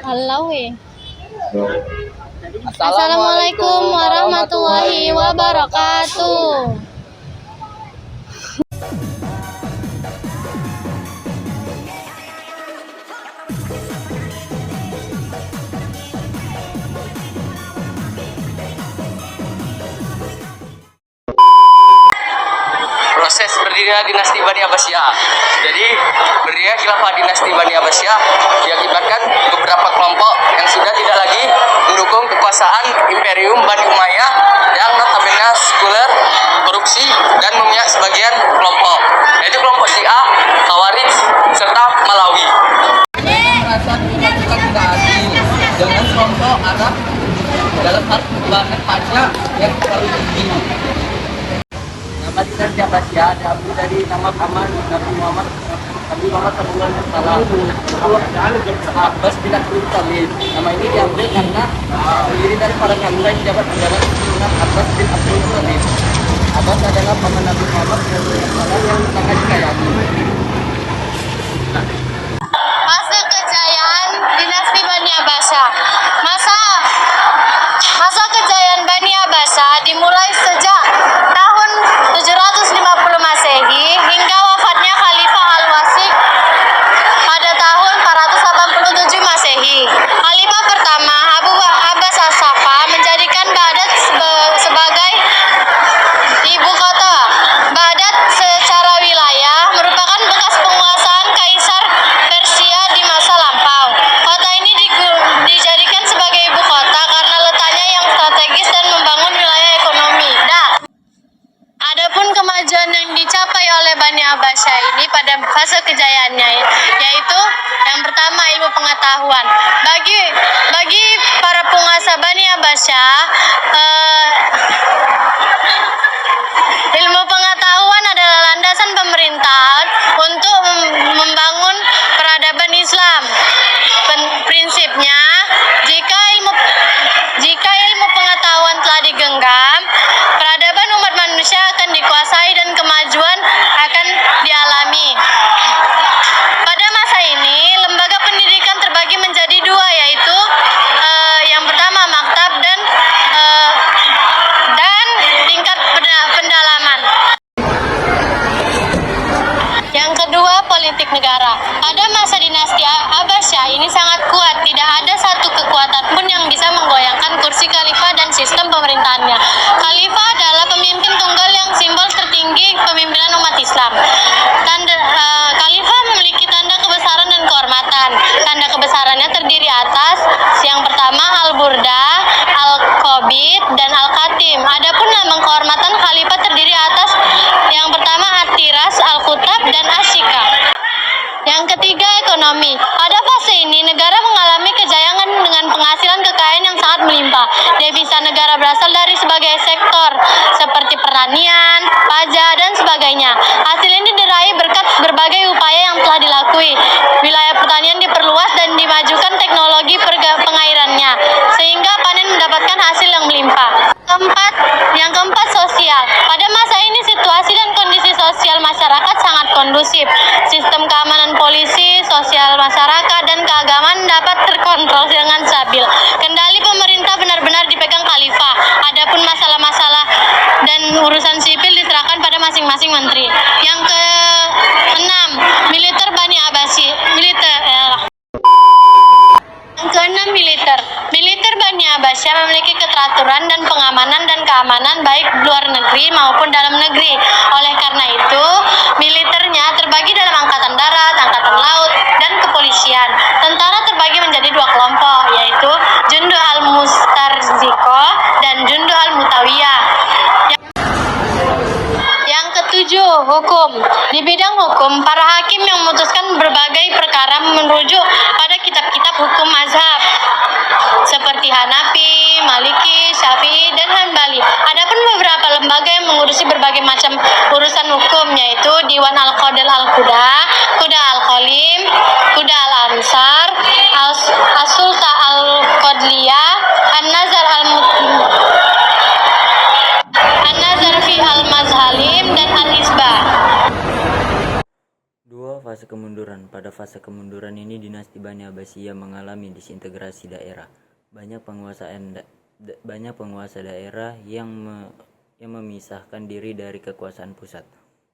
Halo. Assalamualaikum warahmatullahi wabarakatuh. Proses berdirinya dinasti Bani Abbasiyah. Jadi berdirinya khilafah dinasti Bani Abbasiyah diakibatkan beberapa kelompok yang sudah tidak lagi mendukung kekuasaan Imperium Bani Umayyah yang notabene sekuler, korupsi, dan memihak sebagian kelompok, yaitu kelompok Syiah, Khawarij, serta Malawi. Merasa dilakukan tidak adil dengan kelompok Arab dalam hal pembayaran pajak yang terlalu tinggi. Nama dinasti Abbasiyah diambil dari nama paman Nabi Muhammad sallallahu alaihi wasallam. Abbas bin Abdul Thalib. Nama ini diambil karena terdiri dari para khalifah yang jabat menjabat keturunan Abbas bin Abdul Thalib. Abbas adalah paman Nabi Muhammad yang sangat disayangi. Masa kejayaan dinasti Bani Abbasiyah. Masa kejayaan Bani Abbasiyah dimulai sejak tahun 750 Masehi hingga wafatnya Khalifah Al-Wasiq pada tahun 487 Masehi. Khalifah pertama Abu Abbas As-Saffah menjadikan Baghdad sebagai ibu kota. Baghdad secara wilayah merupakan bekas penguasaan Kaisar Persia di masa lampau. Kota ini dijadikan sebagai ibu kota karena letaknya yang strategis dan membangun wilayah ekonomi. Adapun kemajuan yang dicapai oleh Bani Abbasiyah ini pada fase kejayaannya, yaitu yang pertama ilmu pengetahuan. Bagi para penguasa Bani Abbasiyah, ilmu pengetahuan adalah landasan pemerintahan untuk membangun peradaban Islam. Prinsipnya, jika ilmu pengetahuan telah digenggam, peradaban umat manusia akan dikuasai dan kemajuan akan dialami. Pada masa ini, lembaga pendidikan terbagi menjadi dua, yaitu yang pertama maktab dan tingkat pendalaman. Yang kedua, politik negara. Pada masa dinasti Abbasiyah ini sangat kuat, tidak ada satu kekuatan pun yang bisa menggoyangkan kursi khalifah dan sistem pemerintahannya. Khalifah adalah pemimpin tunggal yang simbol tertinggi pemimpinan umat Islam. Khalifah memiliki tanda kebesaran dan kehormatan. Tanda kebesarannya terdiri atas yang pertama Al-Burda, Al-Qabid, dan Al-Khatim. Adapun lambang kehormatan khalifah terdiri atas yang pertama At-Tiras, Al-Kutab, dan Asyika. Yang ketiga, ekonomi. Pada fase ini, negara mengalami kejayaan dengan penghasilan kekayaan yang sangat melimpah. Devisa negara berasal dari sebagai sektor, seperti pertanian, pajak, dan sebagainya. Hasil ini diraih berkat berbagai upaya yang telah dilalui. Wilayah pertanian diperluas dan dimajukan teknologi pengairannya, sehingga panen mendapatkan hasil yang melimpah. Yang keempat, sosial. Pada masa ini, situasi dan kondisi sosial masyarakat sangat kondusif. Sistem keamanan polisi, sosial masyarakat, dan keagamaan dapat terkontrol dengan stabil. Kendali pemerintah benar-benar dipegang khalifah. Adapun masalah-masalah dan urusan sipil diserahkan pada masing-masing menteri. Yang keenam, militer Bani Abbasiyah. Yang keenam, militer. Militer Bani Abbasiyah memiliki keteraturan dan pengamanan dan keamanan baik luar negeri maupun dalam negeri. Oleh karena itu, militernya terbagi dalam angkatan darat, angkatan laut, dan kepolisian. Tentara terbagi menjadi dua kelompok, yaitu Jundu al-Mustarziqah dan Jundu al-Mutawiyah. Yang ketujuh, hukum. Di bidang hukum, para hakim yang memutuskan berbagai perkara merujuk pada kitab-kitab hukum mazhab seperti Hanafi, Maliki, Syafi'i, dan Hanbali. Adapun beberapa lembaga yang mengurusi berbagai macam urusan hukum, yaitu Diwan Al-Qadil Al-Quda, Quda Al-Qalim, Quda Al-Ansar, As-Sulta Al-Qadliyah, An-Nazar fi Al-Mazhalim, dan Al-Isbah. Dua fase kemunduran. Pada pada fase kemunduran ini dinasti Bani Abbasiyah mengalami disintegrasi daerah. Banyak penguasa daerah yang memisahkan diri dari kekuasaan pusat.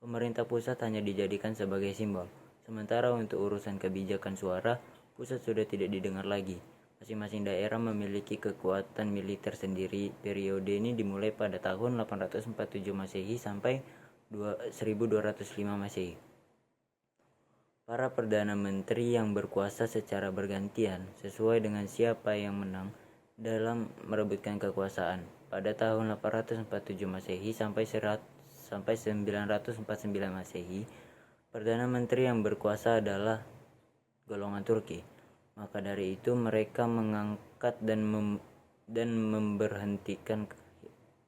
Pemerintah pusat hanya dijadikan sebagai simbol. Sementara untuk urusan kebijakan suara, pusat sudah tidak didengar lagi. Masing-masing daerah memiliki kekuatan militer sendiri. Periode ini dimulai pada tahun 847 Masehi sampai 1205 Masehi. Para perdana menteri yang berkuasa secara bergantian sesuai dengan siapa yang menang dalam merebutkan kekuasaan. Pada tahun 847 Masehi sampai 949 Masehi, perdana menteri yang berkuasa adalah golongan Turki. Maka dari itu mereka mengangkat dan memberhentikan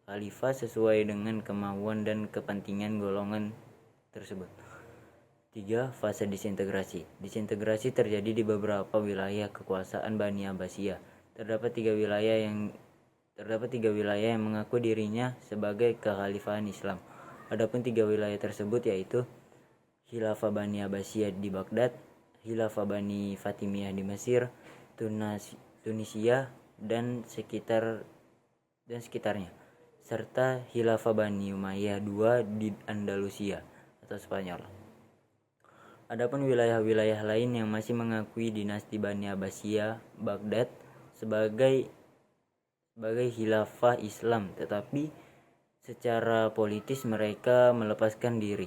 khalifah sesuai dengan kemauan dan kepentingan golongan tersebut. 3. Fase disintegrasi. Disintegrasi terjadi di beberapa wilayah kekuasaan Bani Abbasiyah. Terdapat tiga wilayah yang mengaku dirinya sebagai kekhalifahan Islam. Adapun tiga wilayah tersebut yaitu Khilafah Bani Abbasiyah di Baghdad, Khilafah Bani Fatimiyah di Mesir, Tunisia dan sekitarnya, serta Khilafah Bani Umayyah II di Andalusia atau Spanyol. Adapun wilayah-wilayah lain yang masih mengakui dinasti Bani Abbasiyah Baghdad sebagai khilafah Islam, tetapi secara politis mereka melepaskan diri.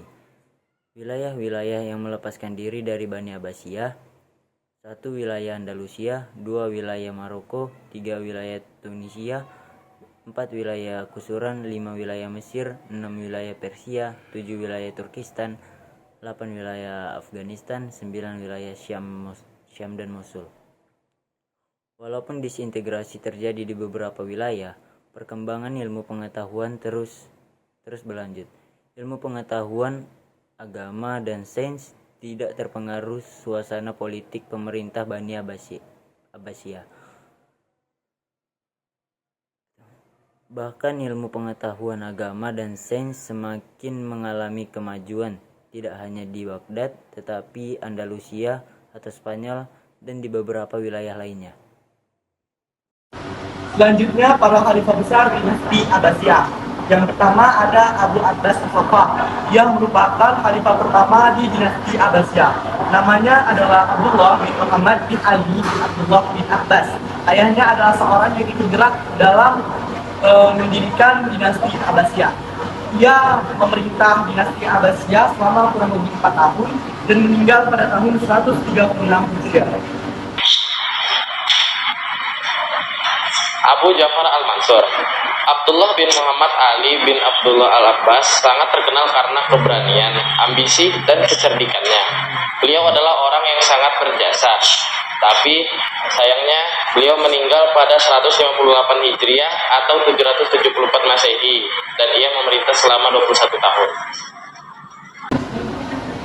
Wilayah-wilayah yang melepaskan diri dari Bani Abbasiyah: 1. Wilayah Andalusia, 2. Wilayah Maroko, 3. Wilayah Tunisia, 4. Wilayah Kusuran, 5. Wilayah Mesir, 6. Wilayah Persia, 7. Wilayah Turkistan, 8 wilayah Afghanistan, 9 wilayah Syam dan Mosul. Walaupun disintegrasi terjadi di beberapa wilayah, perkembangan ilmu pengetahuan terus berlanjut. Ilmu pengetahuan, agama, dan sains tidak terpengaruh suasana politik pemerintah Bani Abbasiyah. Bahkan ilmu pengetahuan agama dan sains semakin mengalami kemajuan. Tidak hanya di Baghdad, tetapi Andalusia atau Spanyol dan di beberapa wilayah lainnya. Selanjutnya, para khalifah besar dinasti Abbasiyah. Yang pertama ada Abu Abbas As-Saffah, yang merupakan khalifah pertama di dinasti Abbasiyah. Namanya adalah Abdullah bin Muhammad bin Ali bin Abdullah bin Abbas. Ayahnya adalah seorang yang ikut gerak dalam mendirikan dinasti Abbasiyah. Ia memerintah dinasti Abbasiyah selama kurang lebih 4 tahun dan meninggal pada tahun 136 Hijriah. Abu Ja'far al-Mansur. Abdullah bin Muhammad Ali bin Abdullah al-Abbas sangat terkenal karena keberanian, ambisi, dan kecerdikannya. Beliau adalah orang yang sangat berjasa. Tapi sayangnya beliau meninggal pada 158 Hijriah atau 774 Masehi dan ia memerintah selama 21 tahun.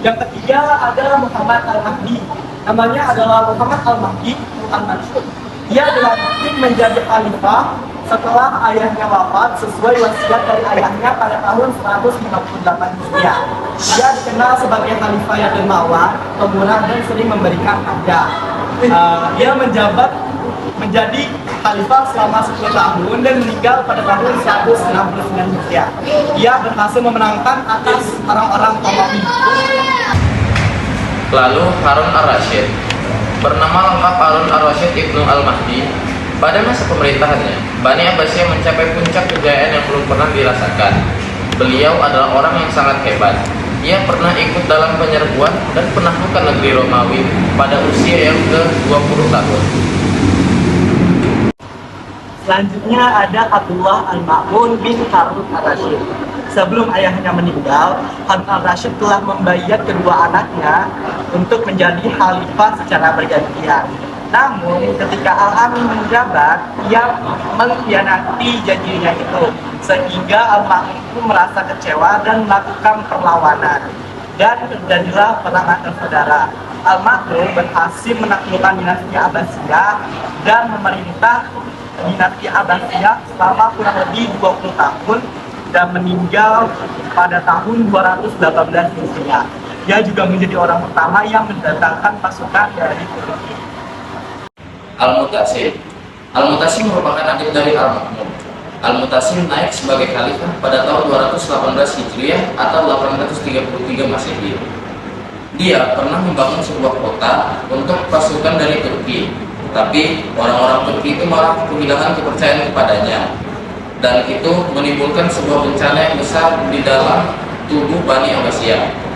Yang ketiga ada Muhammad al-Mahdi. Namanya adalah Muhammad al-Mahdi al-Mansur. Ia dilantik menjadi khalifah setelah ayahnya wafat sesuai wasiat dari ayahnya pada tahun 158 Hijriah. Ia dikenal sebagai khalifah yang dermawan, pemurah, dan sering memberikan hadiah. Dia menjadi khalifah selama 10 tahun dan meninggal pada tahun 169 Hijriah. Ia berhasil memenangkan atas orang-orang Romawi. Lalu Harun ar-Rasyid. Bernama lengkap Harun ar-Rasyid Ibnu al-Mahdi. Pada masa pemerintahannya, Bani Abbasiyah mencapai puncak kejayaan yang belum pernah dirasakan. Beliau adalah orang yang sangat hebat. Ia pernah ikut dalam penyerbuan dan penaklukan negeri Romawi pada usia yang ke-20 tahun. Selanjutnya ada Abdullah al-Ma'mun bin Harun ar-Rasyid. Sebelum ayahnya meninggal, Harun ar-Rasyid telah membayar kedua anaknya untuk menjadi khalifah secara bergantian. Namun ketika Al-Amin menjabat, ia mengkhianati janjinya itu, sehingga Al-Ma'mun itu merasa kecewa dan melakukan perlawanan. Dan terjadilah perang antar saudara. Al-Ma'mun berhasil menaklukkan dinasti Abbasiyah dan memerintah dinasti Abbasiyah selama kurang lebih 20 tahun dan meninggal pada tahun 218 Hijriah. Dia juga menjadi orang pertama yang mendatangkan pasukan dari Turki. Al-Mutasim. Al-Mutasim merupakan adik dari Al-Ma'mun. Al-Mutasim naik sebagai khalifah pada tahun 218 Hijriah atau 833 Masehi. Dia pernah membangun sebuah kota untuk pasukan dari Turki, tapi orang-orang Turki itu malah kehilangan kepercayaan kepadanya, dan itu menimbulkan sebuah bencana yang besar di dalam tubuh Bani Abbasiyah.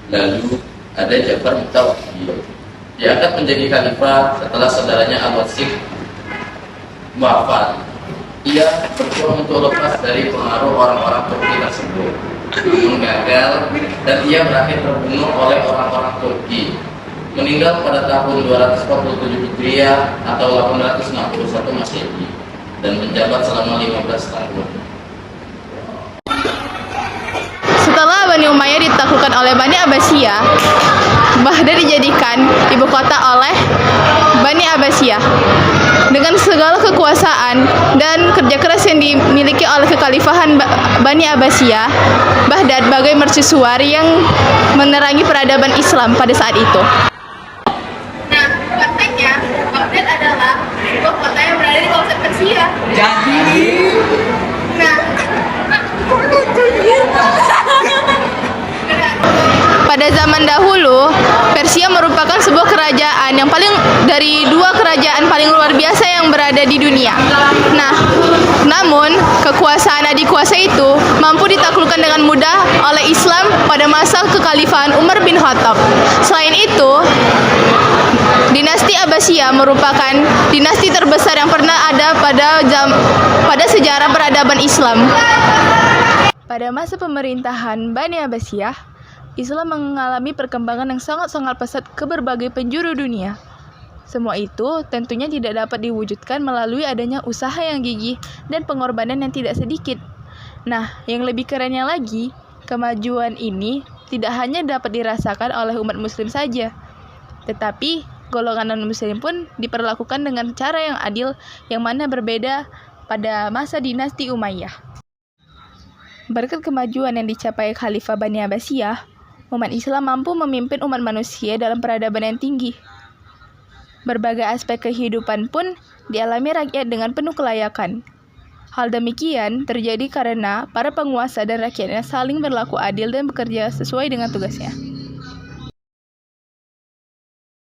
Lalu ada Ja'far Mutawakkil. Dia akan menjadi khalifah setelah saudaranya Al-Wasik wafat. Ia berjuang untuk lepas dari pengaruh orang-orang Turki tersebut, namun gagal dan ia berakhir terbunuh oleh orang-orang Turki. Meninggal pada tahun 247 Hijriah atau 861 Masehi dan menjabat selama 15 tahun. Setelah Bani Umayyah ditaklukkan oleh Bani Abbasiyah, Baghdad dijadikan ibu kota oleh Bani Abbasiyah. Dengan segala kekuasaan dan kerja keras yang dimiliki oleh kekhalifahan Bani Abbasiyah, Baghdad bagai mercusuar yang menerangi peradaban Islam pada saat itu. Nah, faktanya Baghdad adalah sebuah kota yang berada di kawasan Persia. Pada zaman dahulu, Persia merupakan sebuah kerajaan yang paling dari dua kerajaan paling luar biasa yang berada di dunia. Nah, namun kekuasaan adik kuasa itu mampu ditaklukkan dengan mudah oleh Islam pada masa kekhalifahan Umar bin Khattab. Selain itu, dinasti Abbasiyah merupakan dinasti terbesar yang pernah ada pada sejarah peradaban Islam. Pada masa pemerintahan Bani Abbasiyah, Islam mengalami perkembangan yang sangat-sangat pesat ke berbagai penjuru dunia. Semua itu tentunya tidak dapat diwujudkan melalui adanya usaha yang gigih dan pengorbanan yang tidak sedikit. Nah, yang lebih kerennya lagi, kemajuan ini tidak hanya dapat dirasakan oleh umat muslim saja, tetapi golongan non-muslim pun diperlakukan dengan cara yang adil, yang mana berbeda pada masa dinasti Umayyah. Berkat kemajuan yang dicapai Khalifah Bani Abbasiyah, umat Islam mampu memimpin umat manusia dalam peradaban yang tinggi. Berbagai aspek kehidupan pun dialami rakyat dengan penuh kelayakan. Hal demikian terjadi karena para penguasa dan rakyatnya saling berlaku adil dan bekerja sesuai dengan tugasnya.